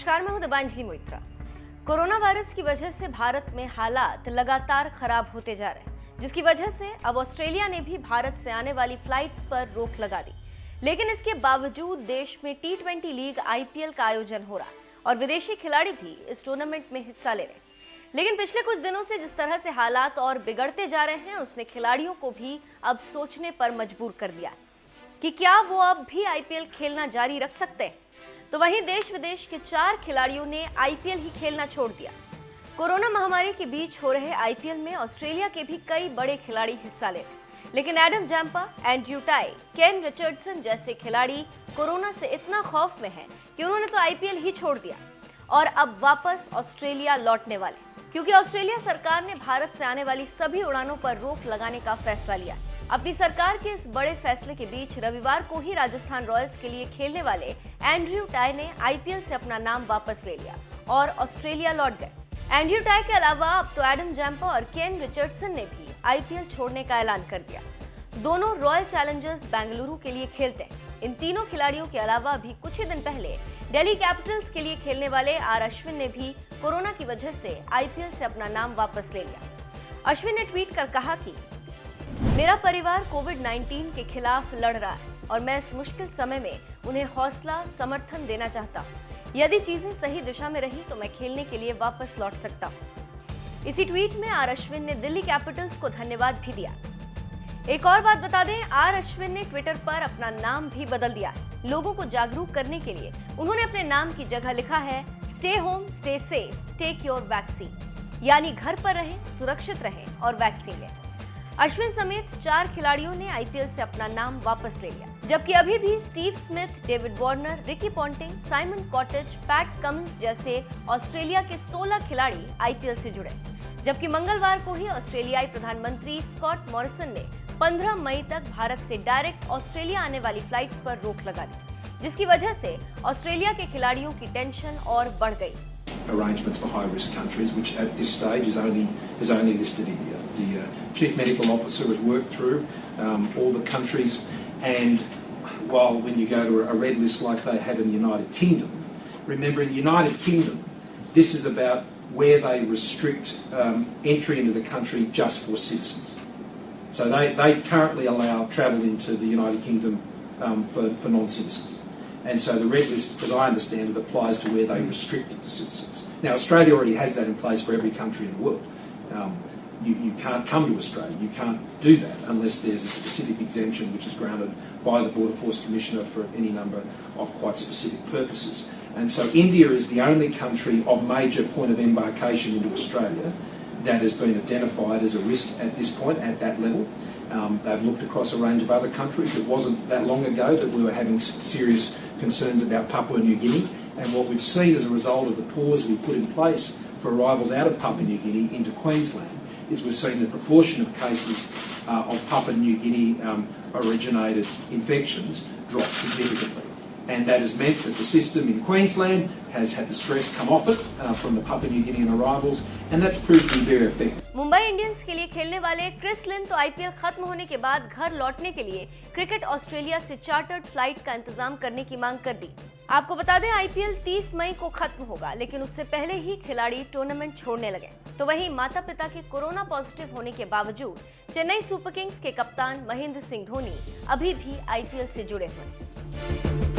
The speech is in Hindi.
नमस्कार, मैं हूं दिबांजलि मोइत्रा। कोरोना वायरस की वजह से भारत में हालात लगातार खराब होते जा रहे हैं, जिसकी वजह से अब ऑस्ट्रेलिया ने भी भारत से आने वाली फ्लाइट्स पर रोक लगा दी। लेकिन इसके बावजूद देश में T20 लीग IPL का आयोजन हो रहा है और विदेशी खिलाड़ी भी इस टूर्नामेंट में हिस्सा ले रहे हैं। लेकिन पिछले कुछ दिनों से जिस तरह से हालात और बिगड़ते जा रहे हैं, उसने खिलाड़ियों को भी अब सोचने पर मजबूर कर दिया कि क्या वो अब भी IPL खेलना जारी रख सकते हैं। तो वहीं देश विदेश के 4 खिलाड़ियों ने IPL ही खेलना छोड़ दिया। कोरोना महामारी के बीच हो रहे IPL में ऑस्ट्रेलिया के भी कई बड़े खिलाड़ी हिस्सा ले रहे हैं, लेकिन Adam Zampa, Andrew Tye, Kane Richardson जैसे खिलाड़ी कोरोना से इतना खौफ में हैं कि उन्होंने तो IPL ही छोड़ दिया और अब वापस ऑस्ट्रेलिया लौटने वाले, क्योंकि ऑस्ट्रेलिया सरकार ने भारत से आने वाली सभी उड़ानों पर रोक लगाने का फैसला लिया। अपनी सरकार के इस बड़े फैसले के बीच रविवार को ही राजस्थान रॉयल्स के लिए खेलने वाले एंड्रयू टाई ने IPL से अपना नाम वापस ले लिया और ऑस्ट्रेलिया लौट गए। एंड्रयू टाई के अलावा अब तो एडम जैम्पा और केन रिचर्डसन ने भी IPL छोड़ने का ऐलान कर दिया। दोनों रॉयल चैलेंजर्स बेंगलुरु के लिए खेलते हैं। इन तीनों खिलाड़ियों के अलावा भी कुछ ही दिन पहले दिल्ली कैपिटल्स के लिए खेलने वाले अश्विन ने भी कोरोना की वजह से IPL से अपना नाम वापस ले लिया। अश्विन ने ट्वीट कर कहा कि मेरा परिवार कोविड-19 के खिलाफ लड़ रहा है और मैं इस मुश्किल समय में उन्हें हौसला समर्थन देना चाहता हूं। यदि चीजें सही दिशा में रही तो मैं खेलने के लिए वापस लौट सकता हूं। इसी ट्वीट में अश्विन ने दिल्ली कैपिटल्स को धन्यवाद भी दिया। एक और बात बता दें, अश्विन ने ट्विटर पर अपना नाम भी बदल दिया है। लोगों को जागरूक करने के लिए उन्होंने अपने नाम की जगह लिखा है stay home, stay safe, take your vaccine, यानी घर पर रहें, सुरक्षित रहें और वैक्सीन लें। अश्विन समेत 4 खिलाड़ियों ने IPL से अपना नाम वापस ले लिया, जबकि अभी भी Steve Smith, David Warner, Ricky Ponting, Simon cottage, PAT Cummins जैसे ऑस्ट्रेलिया के 16 खिलाड़ी IPL से जुड़े। जबकि मंगलवार को ही ऑस्ट्रेलियाई प्रधानमंत्री स्कॉट मॉरिसन ने 15 मई तक भारत से डायरेक्ट ऑस्ट्रेलिया आने वाली फ्लाइट्स पर रोक लगा दी, जिसकी वजह से ऑस्ट्रेलिया के खिलाड़ियों की टेंशन और बढ़ गई। Arrangements for high-risk countries, which at this stage is only listed India. The Chief Medical Officer has worked through all the countries, and while when you go to a red list like they have in the United Kingdom, remember in the United Kingdom, this is about where they restrict entry into the country just for citizens. So they currently allow travel into the United Kingdom for non-citizens. And so the red list, as I understand it, applies to where they restrict it to citizens. Now, Australia already has that in place for every country in the world. You can't come to Australia, you can't do that unless there's a specific exemption which is granted by the Border Force Commissioner for any number of quite specific purposes. And so India is the only country of major point of embarkation into Australia that has been identified as a risk at this point, at that level. They've looked across a range of other countries. It wasn't that long ago that we were having serious concerns about Papua New Guinea, and what we've seen as a result of the pause we put in place for arrivals out of Papua New Guinea into Queensland is we've seen the proportion of cases of Papua New Guinea originated infections drop significantly. And that has meant that the system in Queensland has had the stress come off it from the Papua New Guinean arrivals, and that's proved to be very effective. Mumbai Indians के लिए खेलने वाले क्रिस लिन तो IPL खत्म होने के बाद घर लौटने के लिए क्रिकेट ऑस्ट्रेलिया से चार्टर्ड फ्लाइट का इंतजाम करने की मांग कर दी। आपको बता दें, IPL 30 मई को खत्म होगा, लेकिन उससे पहले ही खिलाड़ी टूर्नामेंट छोड़ने लगे। तो वहीं माता पिता के कोरोना पॉजिटिव होने के बावजूद चेन्नई सुपर किंग्स के कप्तान महेंद्र सिंह धोनी अभी भी IPL से जुड़े हुए हैं।